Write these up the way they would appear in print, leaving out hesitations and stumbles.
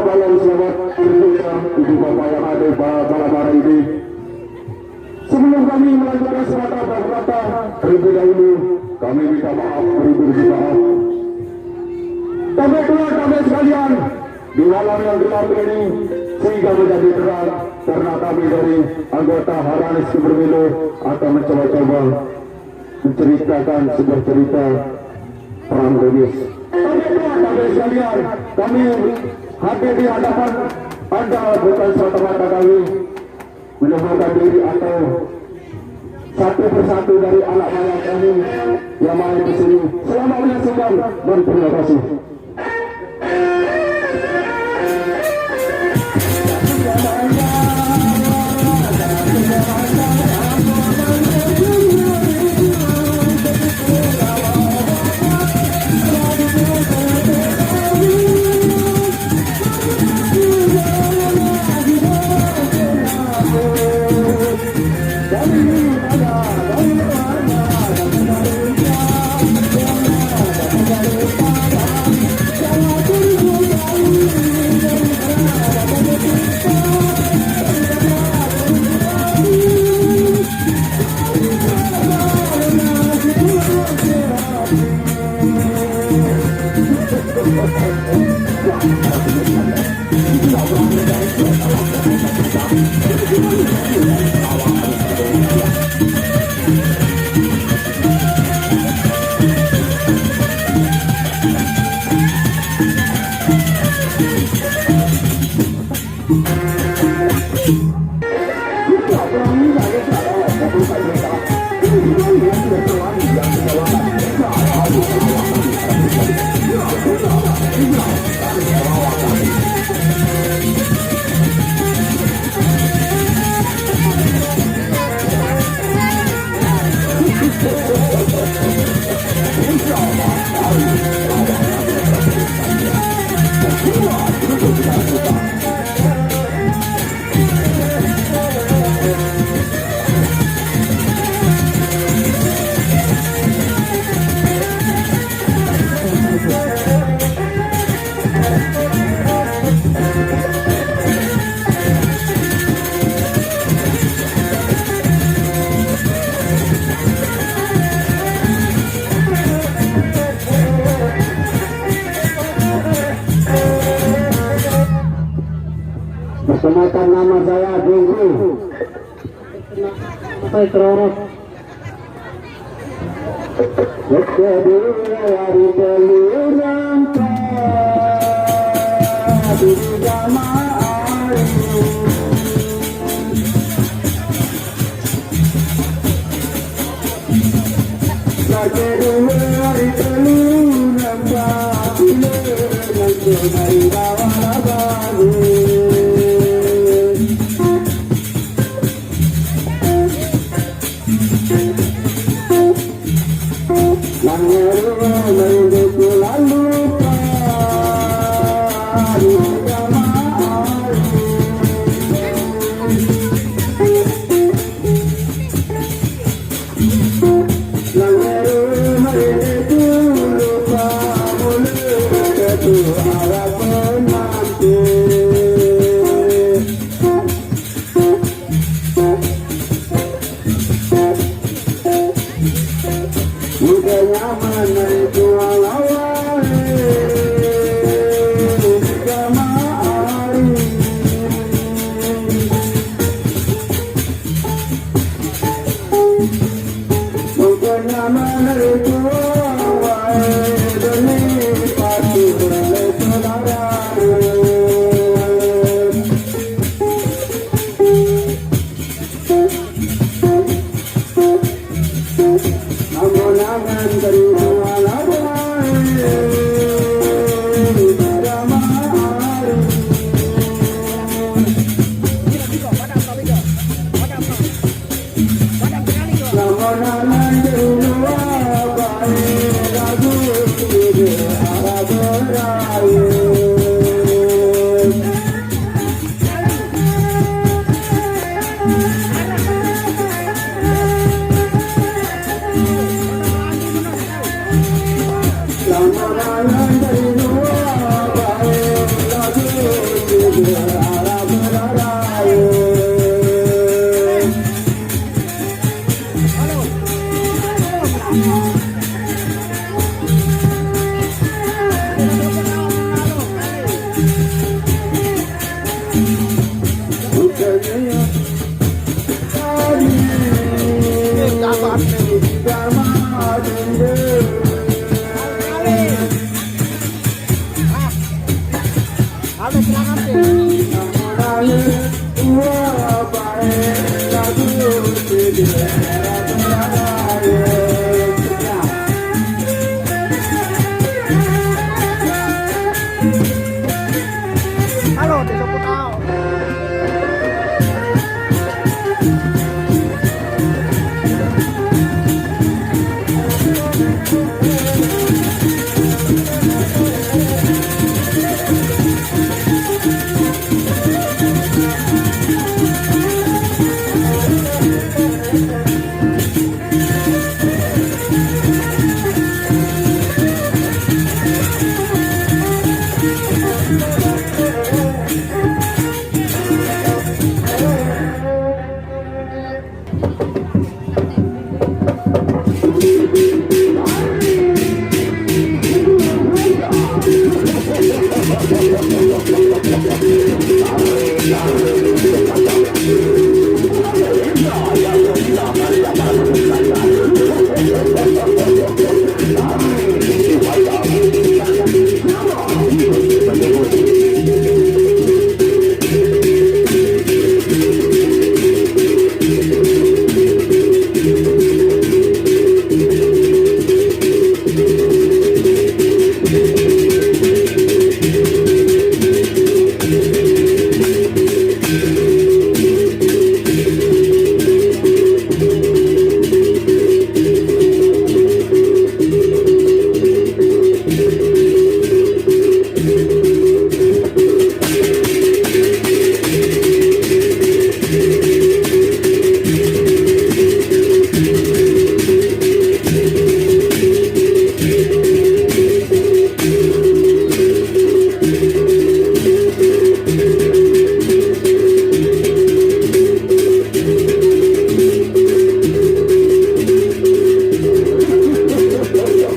malam, selamat berbuka ibu bapak yang ada malam hari ini. Sebelum kami melanjutkan surat kata terlebih dahulu kami minta maaf beribu-ribu maaf. Kami sekalian di malam yang gelap ini sehingga menjadi terang karena kami dari anggota Haranis Kebermilu akan mencoba-coba menceritakan sebuah cerita perang Bugis. Kami sekalian, kami hadir di hadapan Anda bukan semata-mata kami menemukan diri atau satu persatu dari anak anak kami yang main di sini. Selamat menyaksikan dan terima kasih. Perkenalkan nama saya Junggu. Saya terorot. Jadi hari teluran di jamaah. Jadi hari teluran di bawah baru. Udah nyaman dari jualan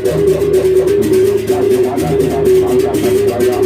Bagaimana dengan banggakan saya?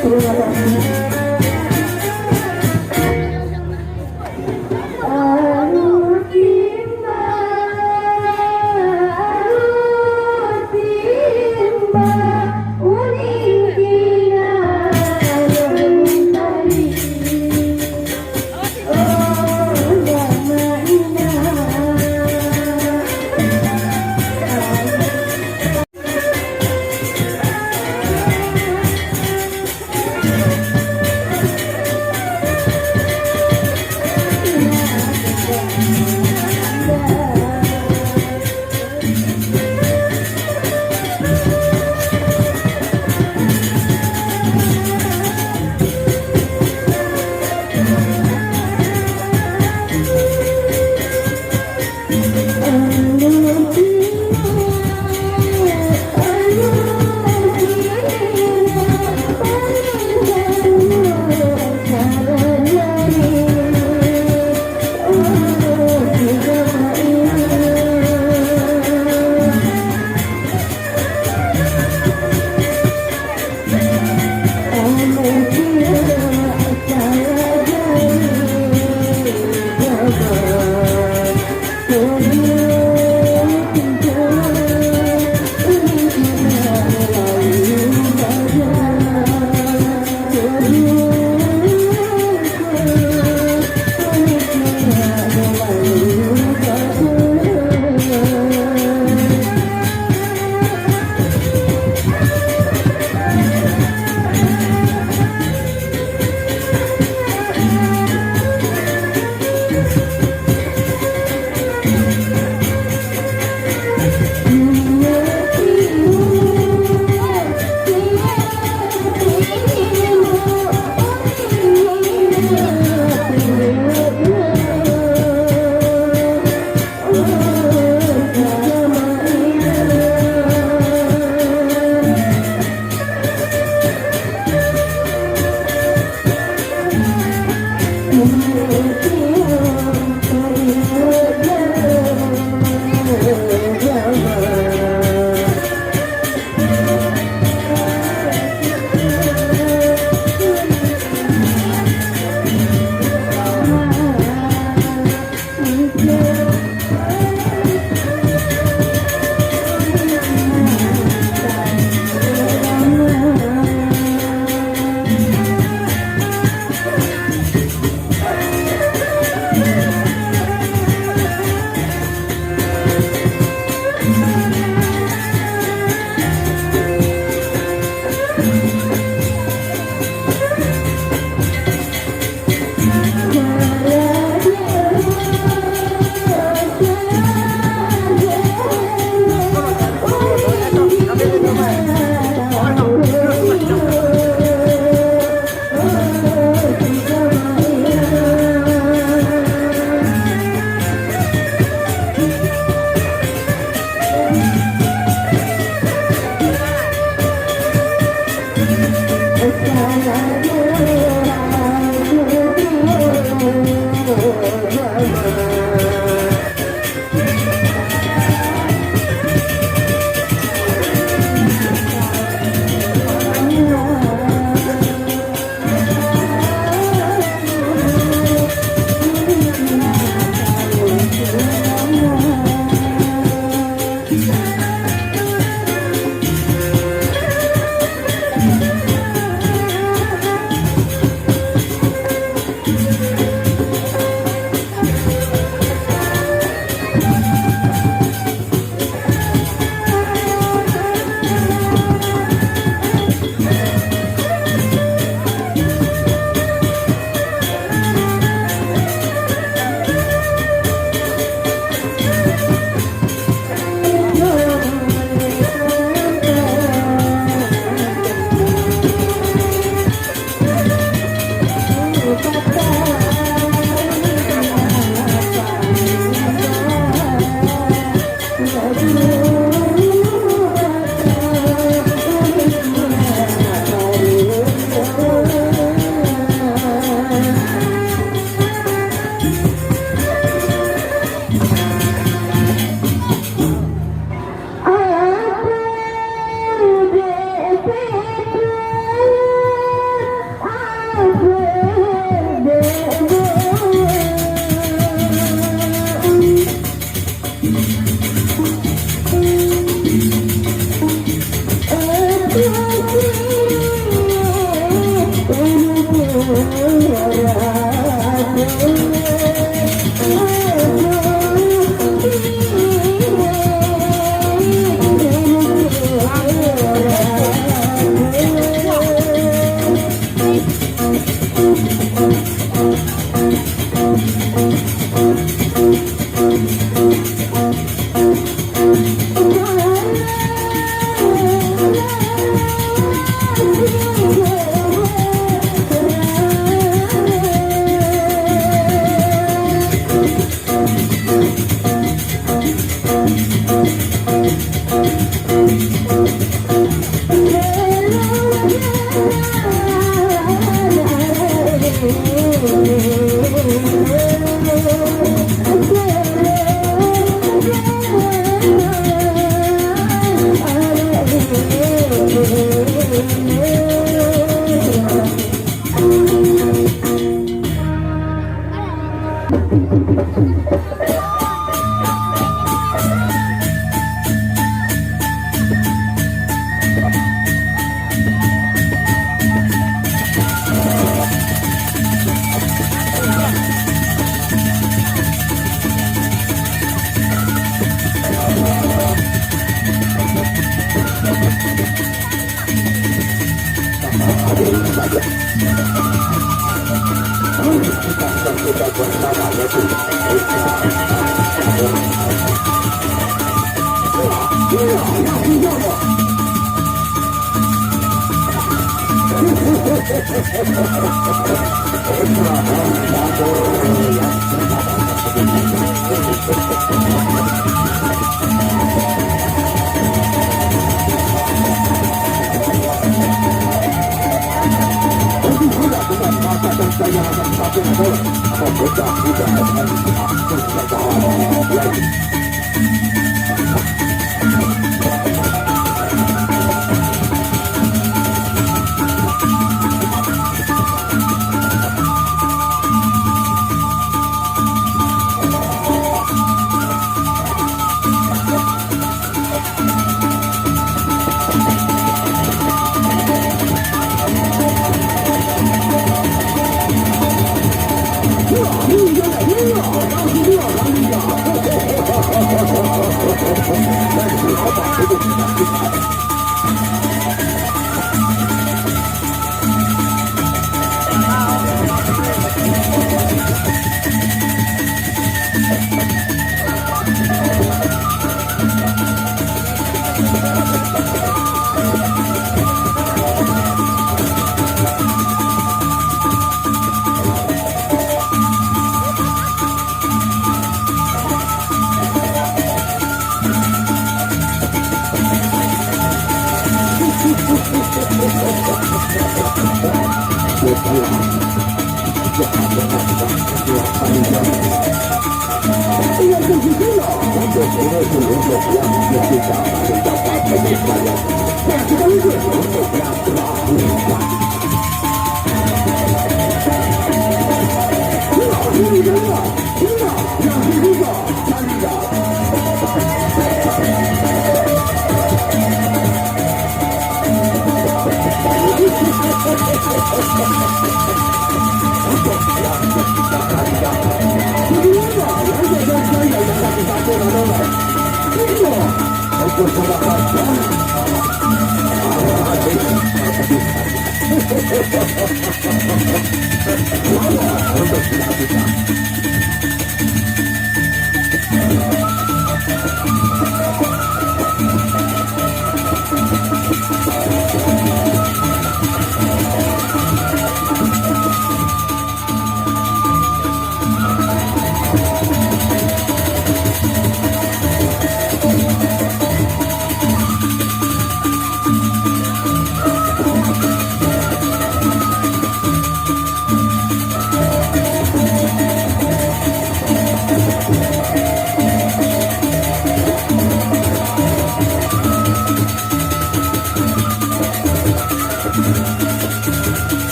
Terima kasih.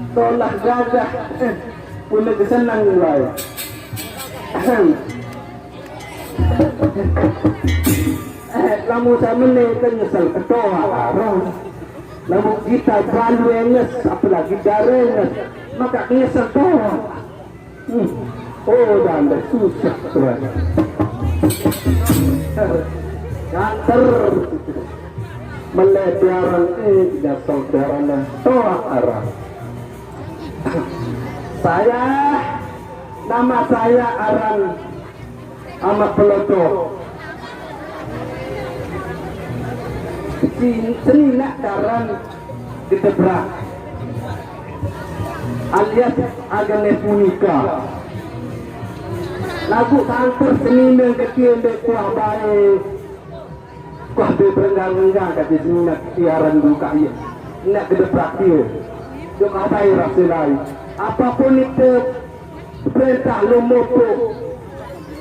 Tolak gagah boleh kesenang mulai lamu sama ni nyesal ketoa arang lamu kita balu enges apalagi darenges maka nyesal toa oh dan susah sebenarnya kantor melebiaran tidak saudara toa arang. Nama saya Aran Ahmad Peloto. Seni nak daran ditebrak. alias Agnes Monica. Lagu kantor seniman kecil dek kuah baik, kuah berenggang-enggang kata seniman siaran buka ya, nak kedeprak dia, jok apa yang rasa lain. Apapun itu perintah lomoto,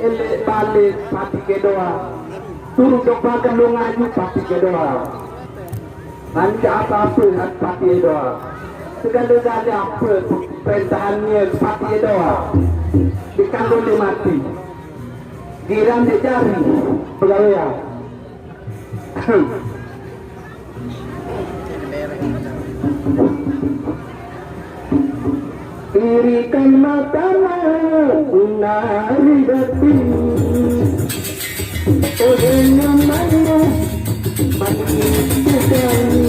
elek balik pati kedoa, turut dok bagan lo ngaju pati kedoa. Nanti apa-apa pati kedoa. Segala-galanya apa perintahannya pati kedoa. Dikandung dia mati, giram dia cari pegawai. Irikan matamu nari dati, ohnya mana mati sekali.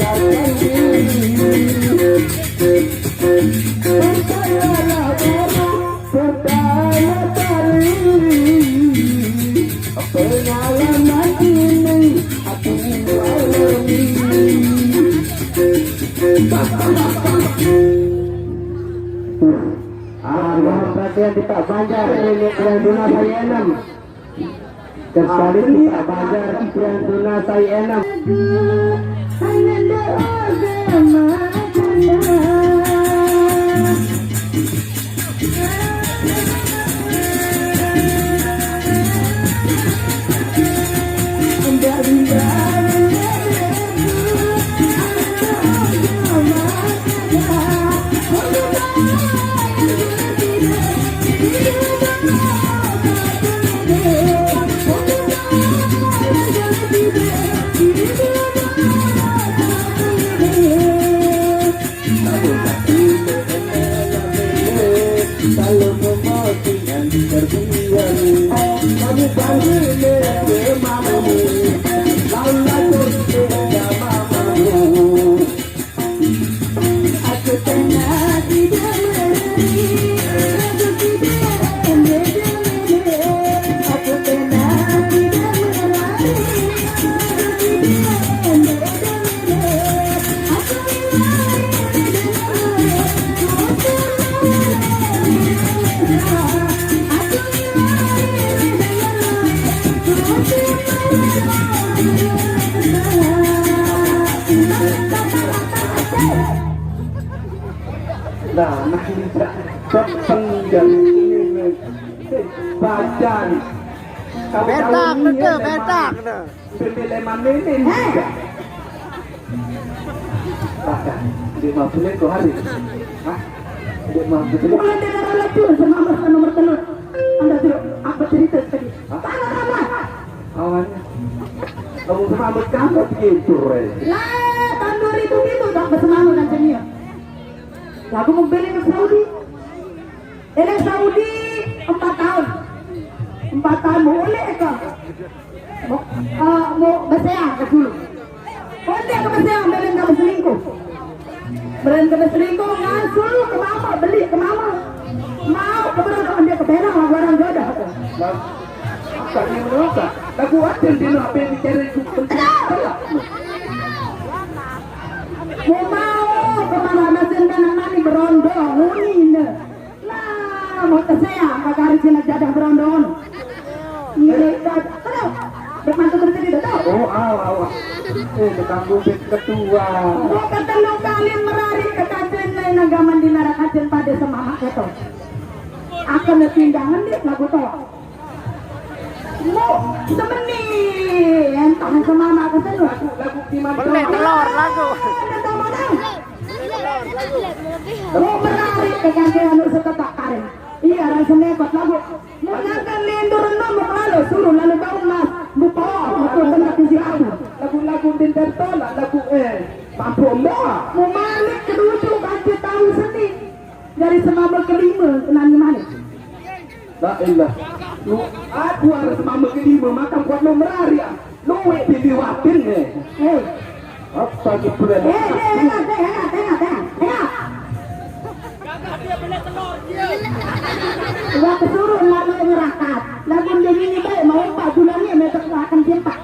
sadarkan diri. Percayalah kamu percaya cari pengalaman ini aku alami. Perhatian di Pak Banjar ini yang Duna saya 6. Sekali di Pak Banjar yang Duna saya 6. Kalau memotikan terbiang, kami panggil ke mamamu, lalu ke mamamu. Aku tengah tidak mengerti, aku tengah tidak mengerti. Nah, tidak terpenggal ini badan. Betak, betul, betak. Pemilihan ini juga. Badan, 50 kau hari. Hah? 50. Mulai dengan lacur sama nomor telur. Anda suruh apa cerita tadi? Awalnya, kamu sama kamu begitu, Rey. Lah, tahun 2000 itu tak bersemangat dan senior. Lagu mau beli ke Saudi. Ini Saudi 4 tahun. 4 tahun boleh ke? Mau berseang ke dulu. Boleh ke berseang, beli ke berselingkuh. Beli ke berselingkuh, ngasul ke mama, beli ke mama. Mau ke berapa dia ke Penang, lagu orang jodoh. Kami merasa, lagu wajar di apa yang bicara itu mau kemana mesin dan nani berondo huni lah mau ke saya agak hari sini jadah berondo ini tahu bermantu terjadi tahu oh awak ketanggung ketua mau ketemu kalian merari ke kajen lain agaman di narak kajen pada semamak itu akan tindangan dia lagu toh mau semeni entah semamak ke sana lagu gimana boleh telur lagu mau menarik ke gantian anu setetak karen iya rasa nekot lagu mau ngangkan lendur nomor lalu suruh lalu bau mas buka aku tengah di aku lagu-lagu dinter tolak lagu mampu mbak mau malik kedua kasih tahu seni dari semabel kelima kenani malik la ilah lu aku harus semabel kelima makan kuat lo merari lu dibiwatin apa keberan Gua kesuruh lalu ngerakat lagu jadi ini baik mau 4 bulannya mereka akan jempak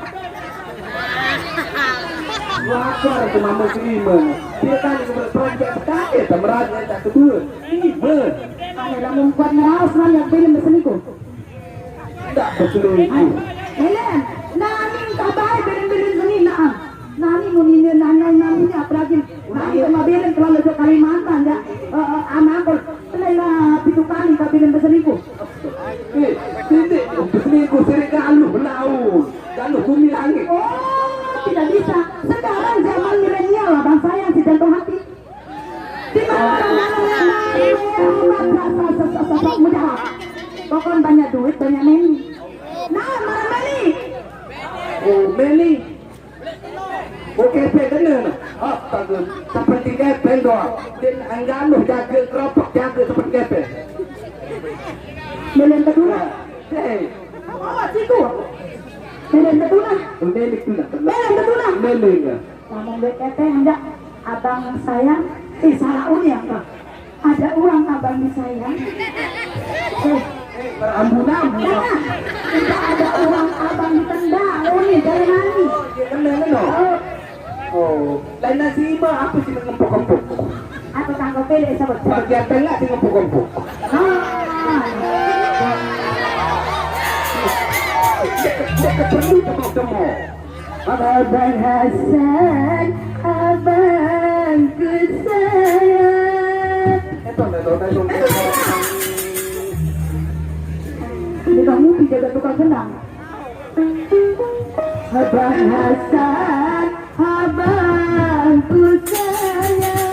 wajar semabel kelima dia kan berproyek sekali temeranya tak kedua ini ber ada membuat meraus yang pilih berselingkuh tak berselingkuh Helen, nani kabar belen-belen seni naam. Nani munine nani apalagi. Nani sama belen kalau ke Kalimantan ya. Anakol, telah 7 kali kau belen berselingkuh. Tidak, berselingkuh sering galuh belaun, galuh bumi langit. Oh, tidak bisa. Sekarang zaman milenial lah bangsa yang si jantung hati. Di mana mudah. Pokoknya banyak duit, banyak neni. Nah, mana Meli? Oh, Meli. Oke, benar. Oh, bagus. Seperti kepen doang. Dan angganuh jaga keropok, jaga seperti kepen. Meli yang kedua. Hei. Oh, situ. Meli yang kedua. Meli kedua. Meli yang kedua. Meli ya. Kamu BKT enggak? Abang sayang, salah uni apa? Ada uang abang disayang. Berambu-ambu. Tidak ada uang abang ditendang, uni dari nani. Oh, lain nasi iba apa sih ngempuk-ngempuk? Atau tanggal pilih sebut. Bagian tengah sih ngempuk-ngempuk. Perlu temu-temu. Abang Hasan, abangku sayang. Ini kamu jaga tukang senang. Abang Hasan, abangku sayang.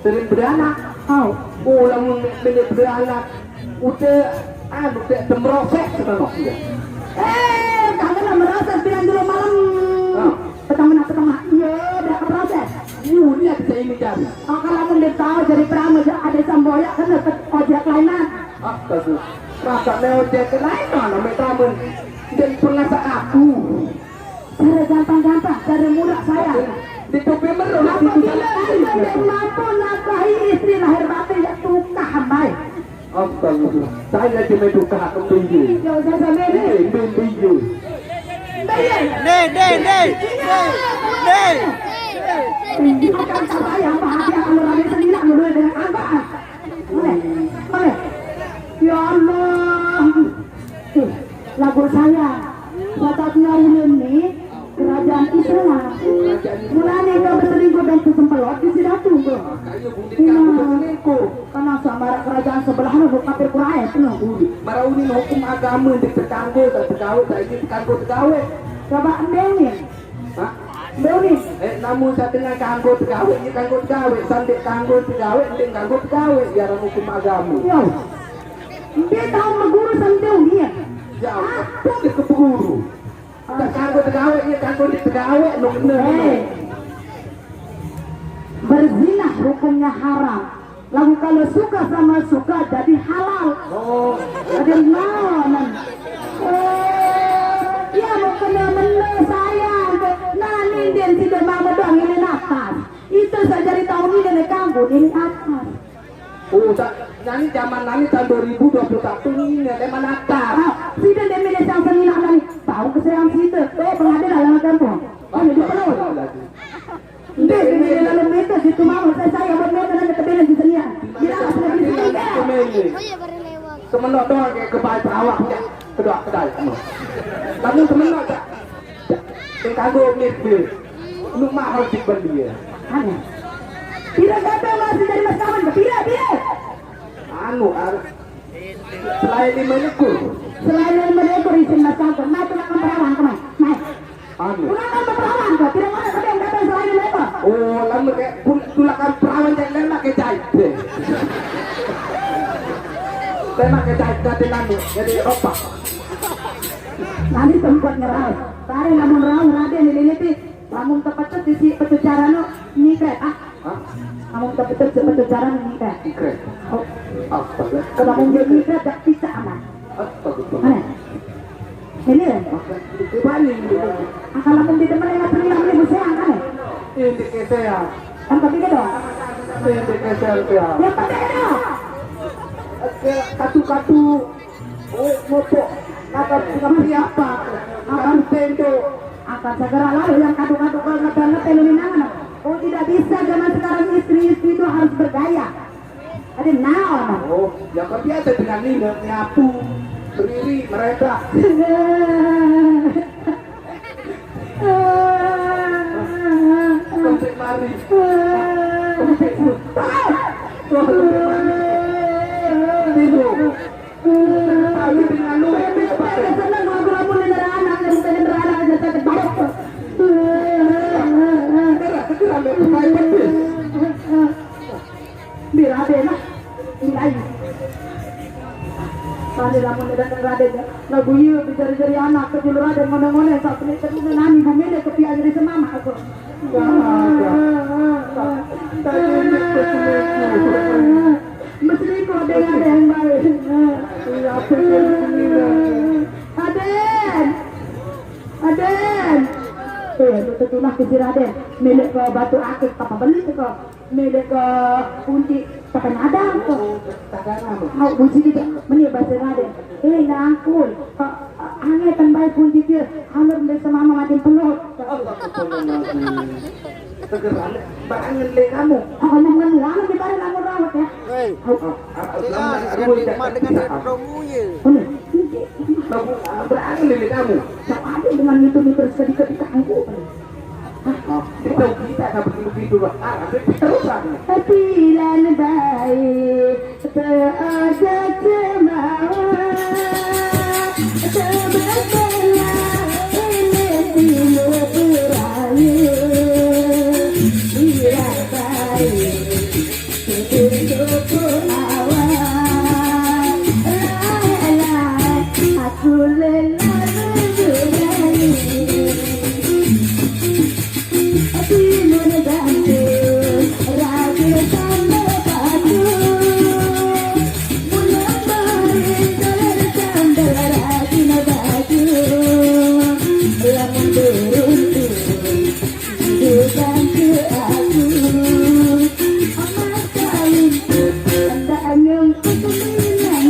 Sering beranak, ulang menit beranak, udah kayak temrosek sebenarnya. Kangen merasa bilang dulu malam. Petang-petang, iya, udah keproses. Ini yang bisa ini cari. Kalau mendet tahu dari peramu ada samboyak kan dapat ojek lainan. Bagus. Masa ojek lainan, namanya tamun. Jadi pengasak aku. Cara gampang-gampang, cara mudah saya. Di topi merah. Apabila tidak mampu nafkahi istri lahir batin yang tukah hambai. Astagfirullah. Saya cuma tukah kembali. Ya usah sampai ini. Bimbiyu. Akan saya yang bahagia kalau ada sendiri dulu dengan anggaan. Boleh. Ya Allah. Lagu saya. Satu-satunya ini kerajaan Islam. Mulanya kau berselingkuh dan kesempelot di sini tunggu. Karena sama kerajaan sebelah itu kafir Quraisy penuh. Marauni hukum agama di tetangga, tegawai, saya tegawai. Coba ambilin. Ambilin. Namun saya dengar kanggo tegawai, ini kanggo tegawai, sandik kanggo tegawai, ini kanggo tegawai, biar hukum agama. Yo. Dia tahu mengguru sambil dia. Ya, pun dia ke guru. Kanggo tegawai, ini kanggo tegawai, berzina hukumnya haram. Lalu kalau suka sama suka jadi halal. Oh, ada naon. Ya mau kena menang sayang. Nah ini tidak mau doang ini atas. Itu saja di tahun ini dari kanggo ini atas. Nani zaman nani tahun 2021 ini ada manata. Tidak ada media yang senina nani. Tahu kesayangan situ. Pengadilan dalam kampung. Oh ini penuh. Ini dalam media situ mau saya buat media dan kebenaran di sini. Bila sudah di sini. temen lo doang kayak kebaik perawaknya kedai kamu. Namun temen lo tak yang kagum mirip lu mahal sih dia. Aneh. Tidak kata masih dari mas kawan ke tidak. Anu selain 5 ekor. Selain 5 ekor izin mas kawan, nah itu akan perawan kemana? Nah, Anu. tulakan perawan kok, tidak mana ada yang datang selain 5 ekor. Oh, lama kayak tulakan perawan yang lemak kayak jahit deh. Lemak kayak jahit jadi nanu, jadi opak. Nanti tempat ngerau, tarik namun rau raden dililiti, namun tepat di si petujaran nyikret ah. Hah? Namun tepat di petujaran nyikret. Ikret. Oh, Astaga. kalau jadi nyikret tak bisa aman. Astaga. Mana? Ini kan? Dibanding Akal aku di teman yang beli 6.000 seang kan? ini kesea. Yang ketiga dong. Ini kesea ya. Yang ketiga dong. Katu-katu. Oh, mopo. Kata siapa? Akan tendo. Akan segera lalu yang kadu-kadu kalau ngebanget teluminangan. Oh tidak bisa zaman sekarang istri-istri itu harus bergaya. Ada naon. Oh, ya kan biasa dengan ini nyapu, berdiri, meredah. Komplit mari. Komplit. Tidur. Tapi dengan lu Senang ngobrol pun dengan anak yang bukan dengan anak aja sakit banget. Di Raden lah, di lain. Tadi lamun dengan Raden ya, lagu iya bicara-bicara anak kecil Raden ngone-ngone saat ini terus nani bumi deh kepian dari semama aku. Mesti kau ada yang baik. Aden. Itu tetunah ke Raden. Milik ke batu akik apa beli ke milik ke kunci tekan ada kok. Mau kunci dia meni bahasa Raden. Nangkul. Angin tan baik kunci dia. Hamur dari semama makin penuh. Tegeran, barangin le kamu. Aku ngomong ngomong di bareng kamu rawat ya. Dengan promonya. Berangin le kamu. Ada dengan itu sedikit aku. Kita tak begitu terus Pilihan baik seada cemawar sebelah ini timur raya biar baik untuk awal aku lelah menjalani timur ganti ragu tambah padu mulut barin tambah rajin baju lamun beruntung bukan ke aku amat kawin anda nyongkut menang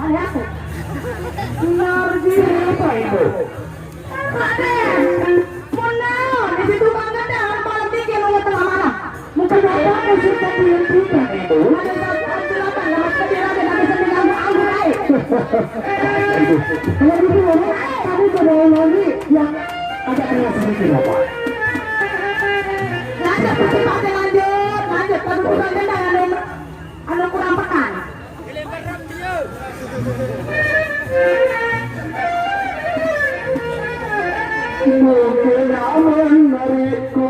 kali aku. Narji apa itu? Raden, mau di situ bangga dengan malam tinggi mau tengah malam. Mungkin apa yang sudah dilakukan itu? Ada satu silakan nama sejarah dan ada sedang anggur air. Kalau gitu, kamu sudah lagi yang Ada kena sedikit apa? lanjut pasti pasti lanjut kalau bukan dengan anu kurang pekan. Mungkin aman menarikku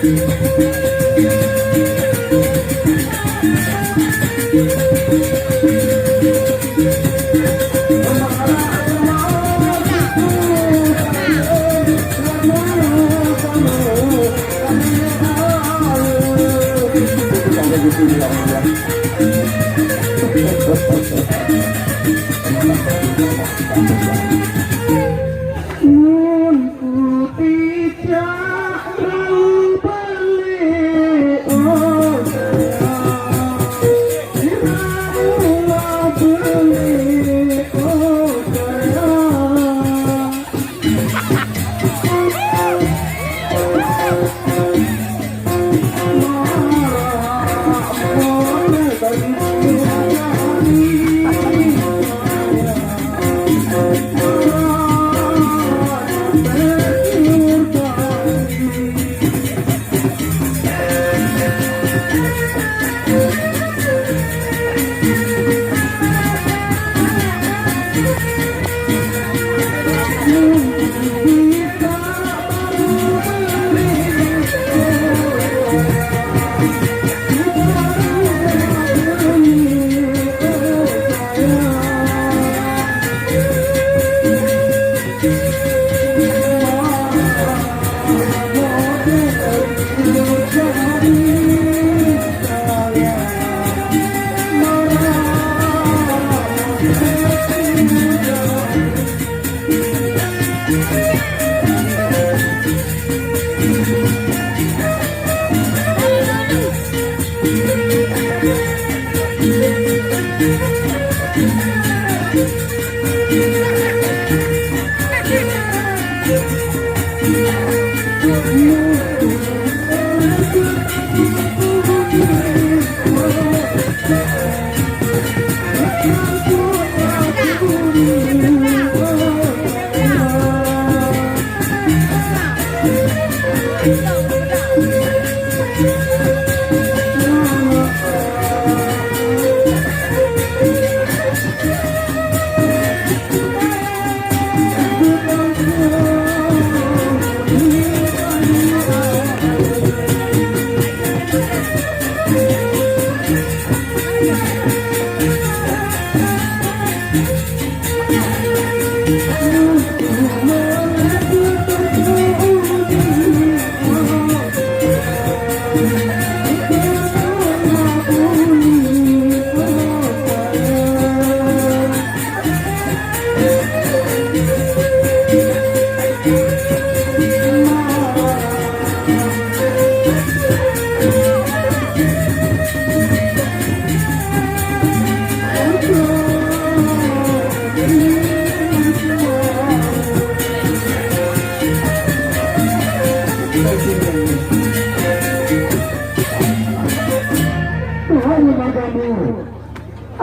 Thank you. begitu bilangnya. Nun putih jarang balik oh diraulah beli oh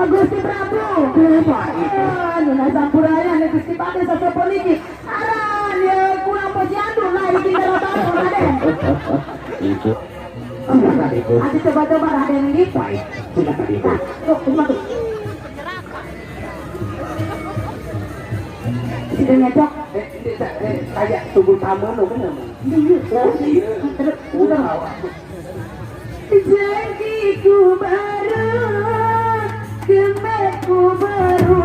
Gusti Prabu, Nuna Sampuraya, Gusti Pade Sasopoliki, Aran, ya kurang posyandu lah, ini tinggal tahu Raden. Itu. Silakan Ibu. Nanti coba-coba Raden ini. Baik, silakan Ibu. Tuh, cuma tuh. Sudah ngecok. Kayak tubuh tamu lo kan namanya. Terus, udah. Janjiku baru, kemetku baru.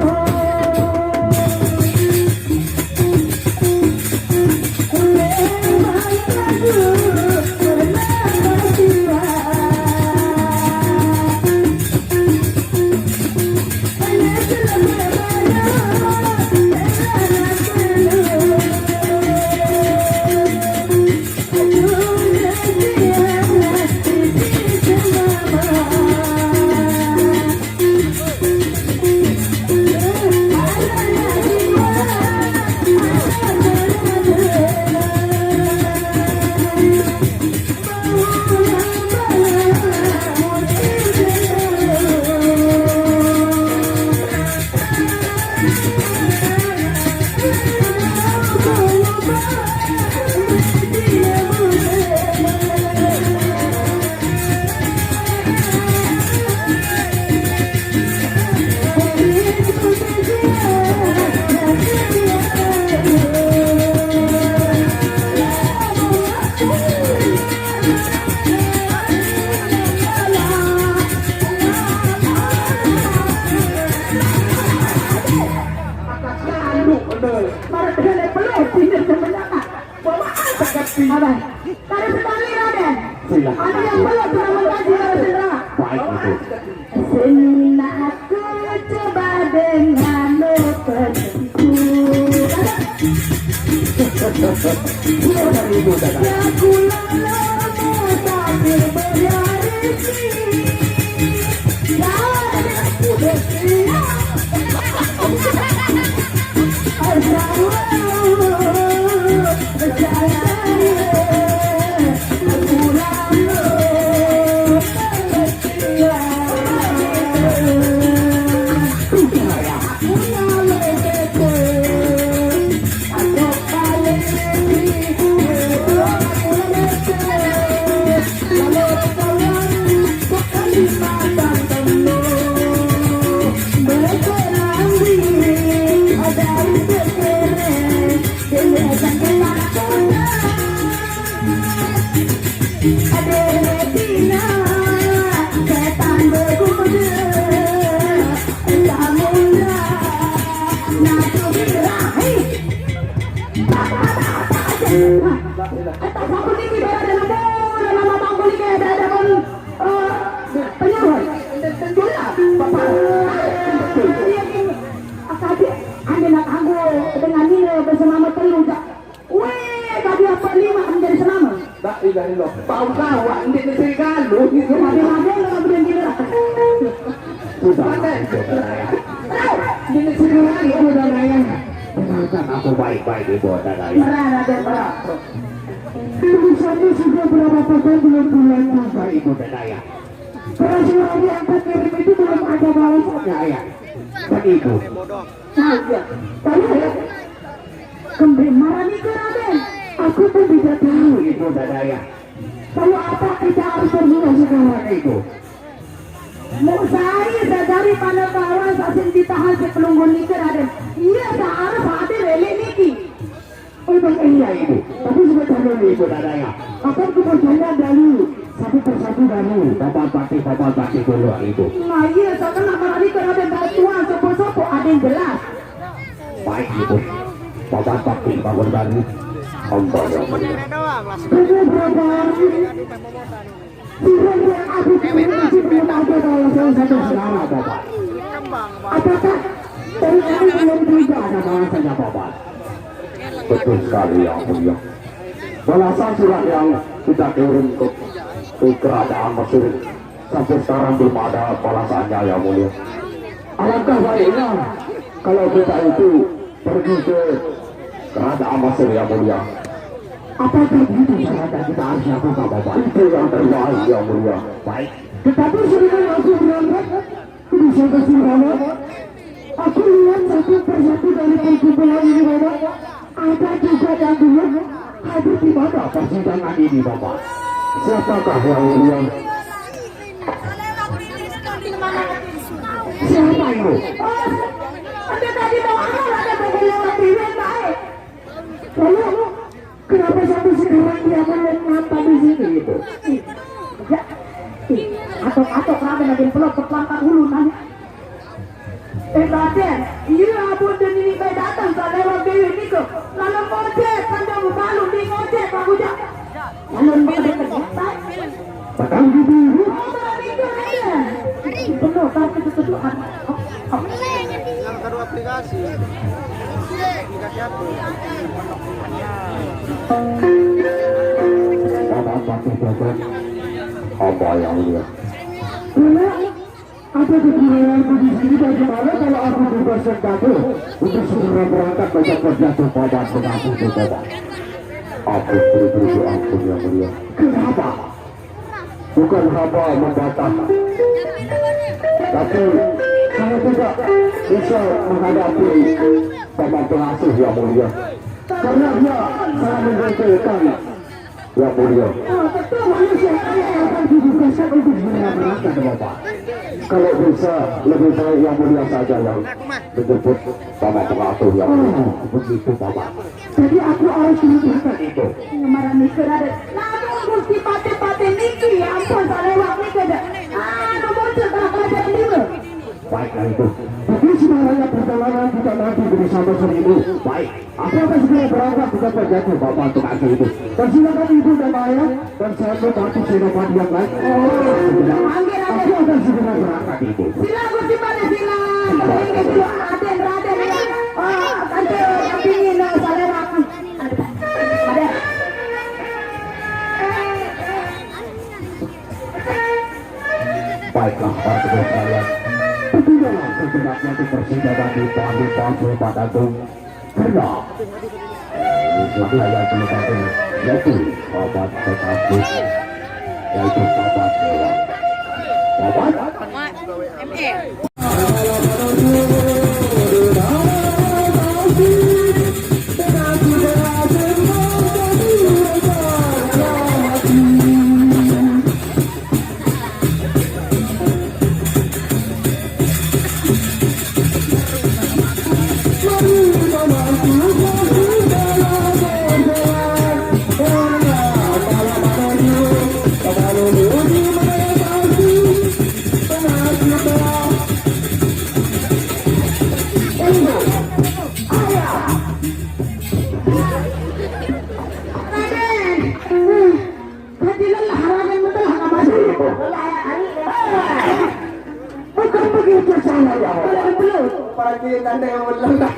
Ada sekali Raden. Ada yang belum pernah mengkaji Narasendra. Ini aku coba dengan penuhku. Ibu Dadaya. Ya ku lalamu tapi berarti. Ya aku bersiap. Pau kawan di negeri Galuh itu di negeri Galuh Dadaya. Kan aku baik-baik Ibu Dadaya. Tulisannya sudah berapa tahun belum bulan juga Ibu Dadaya. Perasaan yang kirim itu belum ada balasannya ya. Dan Ibu. Saja. Kembali marah nih ke Raden. Aku pun tidak tahu Ibu Dadaya. Lalu apa kita harus berbuat sekarang Ibu? Musai sadari pada kawan sasin ditahan sepelunggun niki Raden. Iya seharus ada lele niki. Memang iya Ibu. Tapi sebenarnya Ibu Dadaya. Akan kepercayaan dulu. Satu persatu dulu. Bapak Pati dulu Ibu. Nah iya sekarang marah nih ke Raden bantuan sopo-sopo ada yang jelas. Baik Ibu. Bapak Pati bangun dulu. Hamba yang mulia. Apakah dari kami belum juga ada balasannya Bapak? Betul sekali yang mulia. Balasan surat yang kita kirim ke kerajaan Mesir sampai sekarang belum ada balasannya yang mulia. Alangkah baiknya kalau kita itu pergi ke kerajaan Mesir yang mulia. Apakah itu sahaja kita harus lakukan Bapak? Itu yang terbaik yang mulia. Baik. Tetapi sebelum aku berangkat bisa kasih Bapak, aku lihat satu persatu dari perkumpulan ini Bapak. Ada juga yang dulu hadir di mana persidangan ini Bapak? Siapakah yang mulia? Siapa itu? Ada tadi mau ada pengumuman piwin baik. Lalu kenapa sampai sekarang dia menempatkan di sini itu? Ya, atau Raden lagi pelok keplantan hulu nanya. Raden, iya pun dan ini kayak datang tak lewat dewi ini kok. Lalu ngojek, pandang malu di ngojek Pak Bujang. Lalu ngojek ternyata. Batang gitu. Oh, berani ke Raden. Benar, tapi itu tuduhan. Yang kedua aplikasi apa? Bapak Pati Bapak, apa yang mulia? Ada kekuranganku di sini bagaimana kalau aku berpersengkatu untuk segera berangkat baca kerja kepada mengaku itu Bapak? Aku beri ampun yang mulia. Kenapa? Bukan hamba membatah, tapi saya tidak bisa menghadapi Bapak pengasuh yang mulia. Karena dia sangat menggantungkan yang mulia. Betul, manusia Akan ditugaskan untuk berangkat Bapak. Kalau bisa lebih baik yang mulia saja yang menjemput Bapak pengasuh yang mulia. Begitu Bapak. Jadi aku harus menunjukkan itu. marah nih ke Raden. Namun Gusti Pati niki, ampun tak lewat niki dah. Bocor tak ada ini. Baiklah itu. Tapi sebenarnya perjalanan kita nanti diberi 1.000. Baik, aku akan segera berangkat ke tempat jatuh Bapak untuk aksi itu. Dan silakan ibu dan ayah dan saya membantu senopati yang lain. Aku akan segera berangkat ibu. Sila Gusti Pada sila. Ini dua Raden ya. Oh, tante yang pingin salera. Ada. Baiklah para kedua sekalian, bertindalah segenapnya untuk persidangan di Pantai Padatung. Karena inilah yang terjadi, yaitu obat terkabut, yaitu obat dewa. Obat? Bukan begitu saya ya. Belum. Pagi tanda yang berlengkap.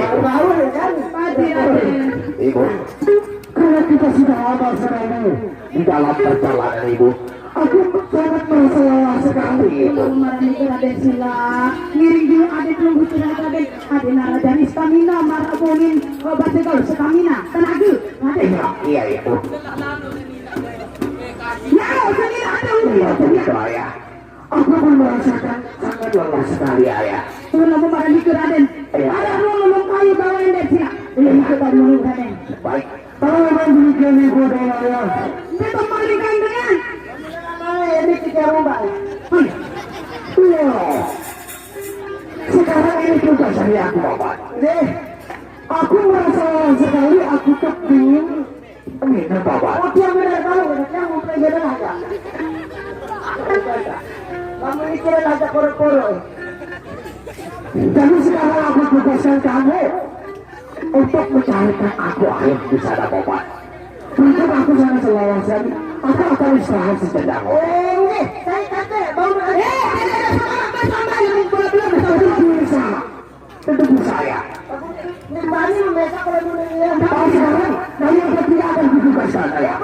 Baru kan? Padi Raden. Ibu, karena kita sudah lama sekali di dalam perjalanan ibu, aku sangat merasa lelah sekali ibu. Marani Raden sila. Ngiring dulu adik tunggu sudah Raden. Adik naradani stamina marabonin obat segala stamina. Tenaga. Raden. Iya ibu. Ya, sini ada. Iya begitu ayah. Aku pun merasakan sangat lelah sekali ayah. Tolong memarani ke Raden. Ada belum kayu bawa yang sila. Ini kita dulu Raden. Baik. Kalau demikian ibu dan ayah, Kita malikan dengan. Ini tiga rumah. iya. Sekarang ini juga saya aku bapak. Aku merasa lelah sekali. Aku kepingin minum bapak. Oh dia benar tahu, yang mau pelajaran aja. Kamu ini kira aja koro-koro. Jadi sekarang aku tugaskan kamu untuk mencarikan aku air di sana bapak. Mungkin aku sangat lelah sekali. Aku akan istirahat sejenak. Ini, saya kata, baru ada. Tentu bisa. Tentu bisa ya. Ini bani besok kalau dulu ya. Tapi sekarang kami akan tidak akan ditugaskan ya.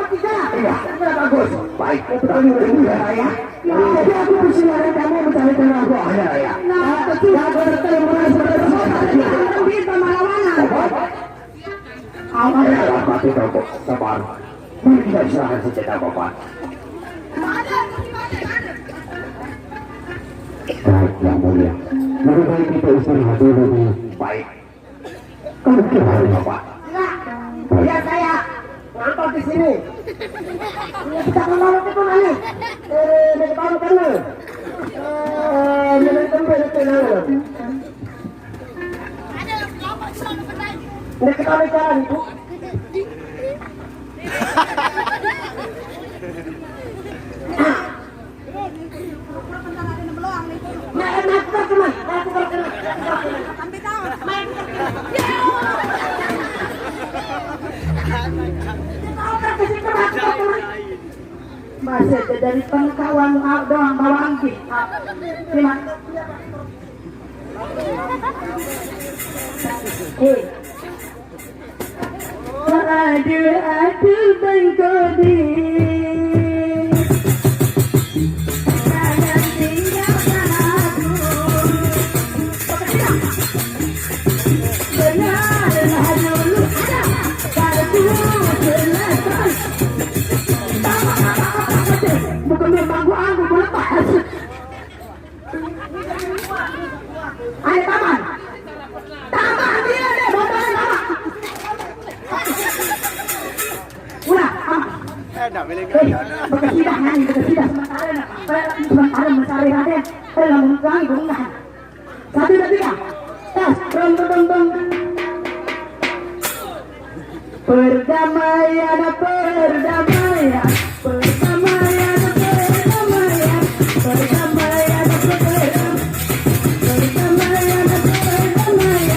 Iya. Bagus. Baik. Tapi ya ya. Jadi aku bersilakan kamu mencarikan aku air ya. Nah, betul. Aku berterima kasih. Kita malawanan. Awalnya mati kau sabar. Mari kita istirahat sejenak bapak. Baik yang mulia. Lebih baik kita istirahat dulu. Baik. Kamu kira bapak? Biar saya nonton di sini. Ini kita menolak itu nanti. Dari baru kena. Dari tempat itu nanti. Ini kita bicara itu. Masih dari pengkawan doang bawa angki. Terima. Aduh bengkodi. Jangan tinggalkan aku. Benarlah dulu ada kartu selesai. Bukan memang aku lepas. Ayo taman. Taman dia deh, bawa taman. Ulah, berkesidah nanti, berkesidah sementara mencari Raden. Dalam mengulangi gunungan. 1, 2, 3. Tas, beng. Perdamaian, perdamaian, perdamaian, perdamaian, perdamaian, perdamaian, perdamaian, perdamaian.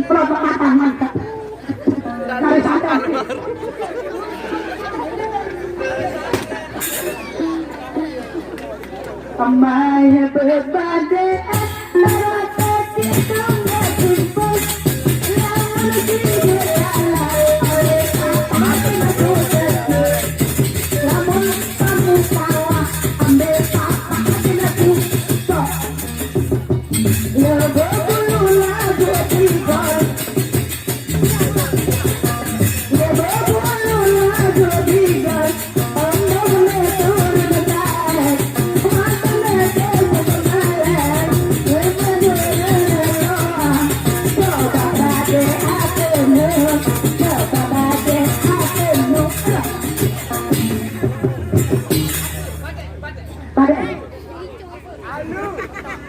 Pelopok matang mantap. Dari sadar. Amai berbade merata kita berkumpul lamun kita oleh apa itu lamun kamu salah ambil apa itu sok ya berbulu lagu tribal ya berbulu lagu tribal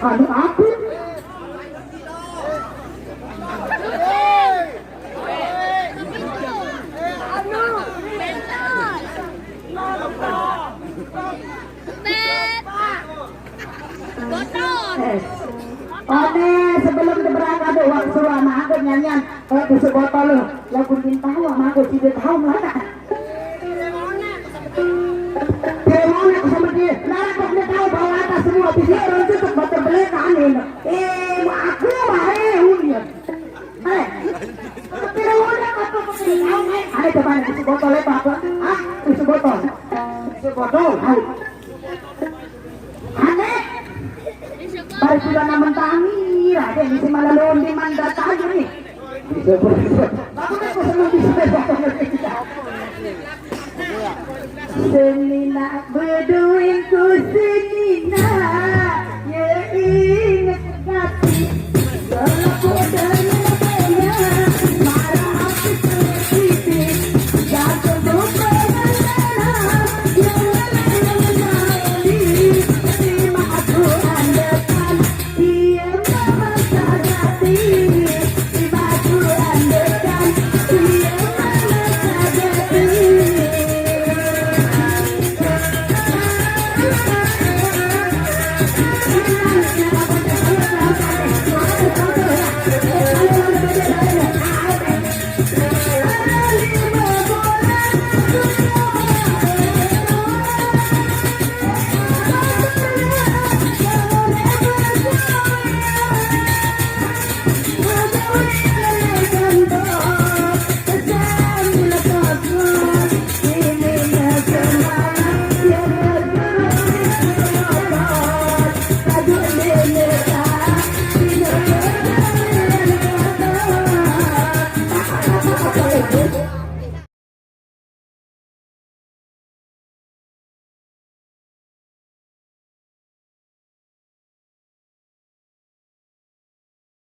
Anu aku sebelum berangkat ada waktu sama aku nyanyian di sebotol lo lagu tahu sama aku tidak tahu mana Demona sama dia nara kok dia tahu bahwa atas semua bisa orang tutup batu beli kanin aku mah unian tidak ada apa ada coba di sebotol apa di sebotol aneh baru sudah namun tangi ada di Simalalon di mandat aja nih bisa aku kan senang bisa Semina berduin kusi